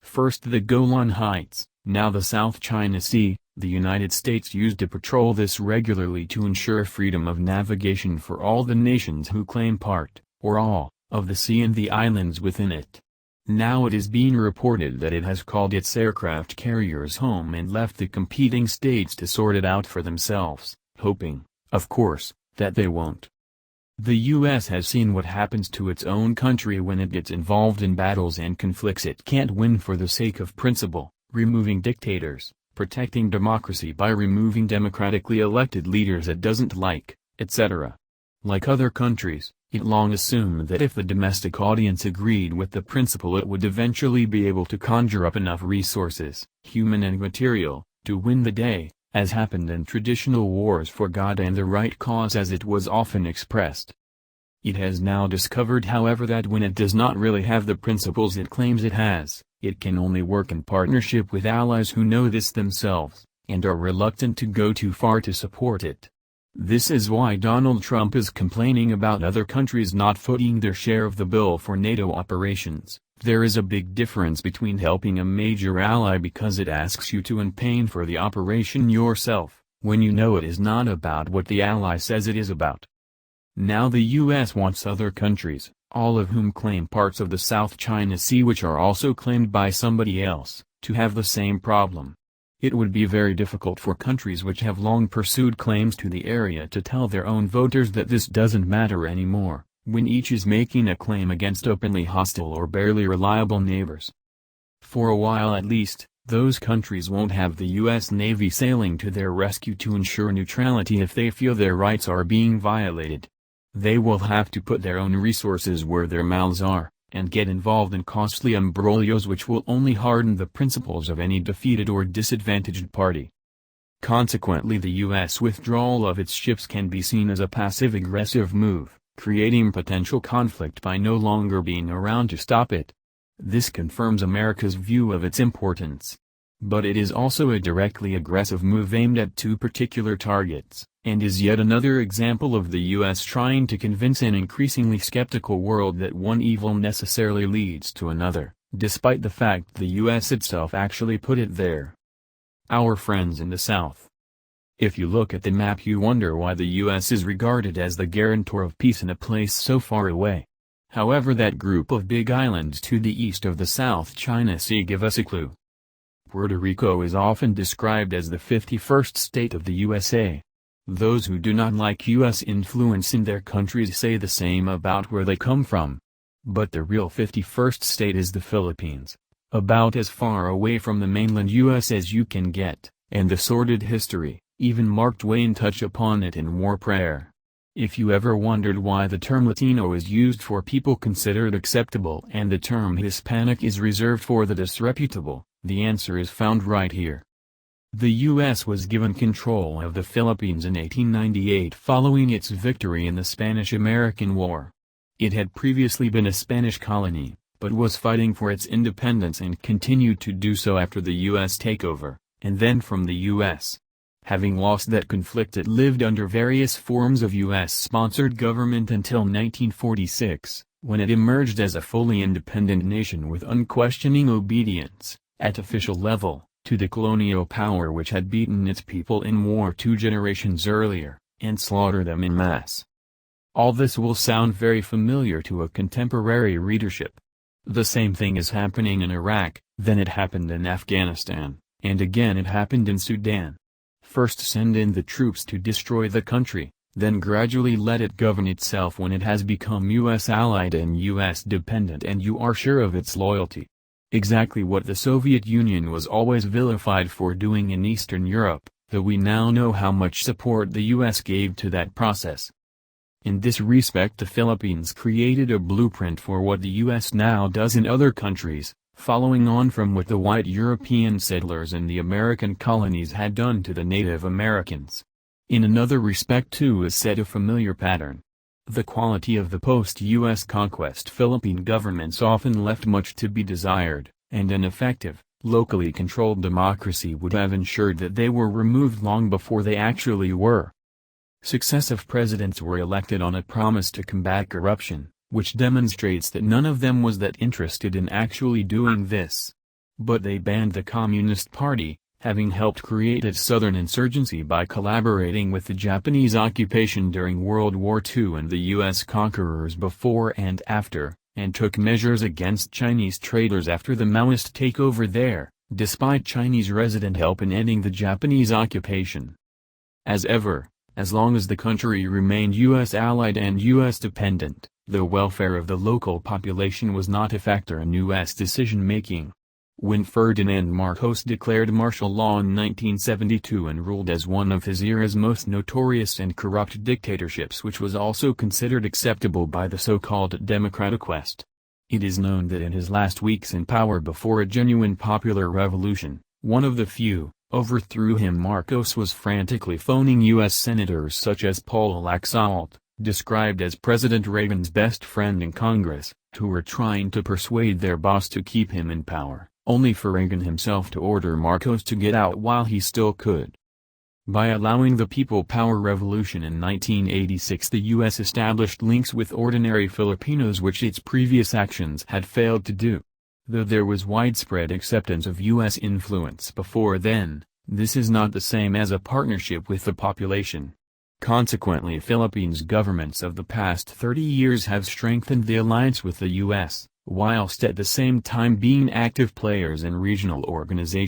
First the Golan Heights, now the South China Sea. The United States used to patrol this regularly to ensure freedom of navigation for all the nations who claim part, or all, of the sea and the islands within it. Now it is being reported that it has called its aircraft carriers home and left the competing states to sort it out for themselves, hoping, of course, that they won't. The U.S. has seen what happens to its own country when it gets involved in battles and conflicts it can't win for the sake of principle, removing dictators, protecting democracy by removing democratically elected leaders it doesn't like, etc. Like other countries, it long assumed that if the domestic audience agreed with the principle it would eventually be able to conjure up enough resources, human and material, to win the day, as happened in traditional wars for God and the right cause as it was often expressed. It has now discovered however that when it does not really have the principles it claims it has, it can only work in partnership with allies who know this themselves, and are reluctant to go too far to support it. This is why Donald Trump is complaining about other countries not footing their share of the bill for NATO operations. There is a big difference between helping a major ally because it asks you to pay for the operation yourself, when you know it is not about what the ally says it is about. Now the U.S. wants other countries, all of whom claim parts of the South China Sea which are also claimed by somebody else, to have the same problem. It would be very difficult for countries which have long pursued claims to the area to tell their own voters that this doesn't matter anymore, when each is making a claim against openly hostile or barely reliable neighbors. For a while at least, those countries won't have the U.S. Navy sailing to their rescue to ensure neutrality if they feel their rights are being violated. They will have to put their own resources where their mouths are, and get involved in costly imbroglios which will only harden the principles of any defeated or disadvantaged party. Consequently the U.S. withdrawal of its ships can be seen as a passive-aggressive move, creating potential conflict by no longer being around to stop it. This confirms America's view of its importance. But it is also a directly aggressive move aimed at two particular targets, and is yet another example of the U.S. trying to convince an increasingly skeptical world that one evil necessarily leads to another, despite the fact the U.S. itself actually put it there. Our friends in the South. If you look at the map you wonder why the U.S. is regarded as the guarantor of peace in a place so far away. However, that group of big islands to the east of the South China Sea give us a clue. Puerto Rico is often described as the 51st state of the USA. Those who do not like U.S. influence in their countries say the same about where they come from. But the real 51st state is the Philippines, about as far away from the mainland U.S. as you can get, and the sordid history, even Mark Twain touched upon it in War Prayer. If you ever wondered why the term Latino is used for people considered acceptable and the term Hispanic is reserved for the disreputable, the answer is found right here. The U.S. was given control of the Philippines in 1898 following its victory in the Spanish-American War. It had previously been a Spanish colony, but was fighting for its independence and continued to do so after the U.S. takeover, and then from the U.S. Having lost that conflict it lived under various forms of U.S.-sponsored government until 1946, when it emerged as a fully independent nation with unquestioning obedience, at official level, to the colonial power which had beaten its people in war 2 generations earlier, and slaughtered them en masse. All this will sound very familiar to a contemporary readership. The same thing is happening in Iraq, then it happened in Afghanistan, and again it happened in Sudan. First send in the troops to destroy the country, then gradually let it govern itself when it has become U.S. allied and U.S. dependent and you are sure of its loyalty. Exactly what the Soviet Union was always vilified for doing in Eastern Europe, though we now know how much support the U.S. gave to that process. In this respect the Philippines created a blueprint for what the U.S. now does in other countries, following on from what the white European settlers in the American colonies had done to the Native Americans. In another respect too is set a familiar pattern. The quality of the post-U.S. conquest Philippine governments often left much to be desired, and an effective, locally controlled democracy would have ensured that they were removed long before they actually were. Successive presidents were elected on a promise to combat corruption, which demonstrates that none of them was that interested in actually doing this. But they banned the Communist Party, having helped create its southern insurgency by collaborating with the Japanese occupation during World War II and the U.S. conquerors before and after, and took measures against Chinese traders after the Maoist takeover there, despite Chinese resident help in ending the Japanese occupation. As ever, as long as the country remained U.S. allied and U.S. dependent, the welfare of the local population was not a factor in U.S. decision-making. When Ferdinand Marcos declared martial law in 1972 and ruled as one of his era's most notorious and corrupt dictatorships, which was also considered acceptable by the so-called Democratic West. It is known that in his last weeks in power before a genuine popular revolution, one of the few, overthrew him. Marcos was frantically phoning U.S. senators such as Paul Laxalt, described as President Reagan's best friend in Congress, who were trying to persuade their boss to keep him in power, only for Reagan himself to order Marcos to get out while he still could. By allowing the People Power Revolution in 1986, the U.S. established links with ordinary Filipinos, which its previous actions had failed to do. Though there was widespread acceptance of U.S. influence before then, this is not the same as a partnership with the population. Consequently, Philippines governments of the past 30 years have strengthened the alliance with the U.S., whilst at the same time being active players in regional organizations.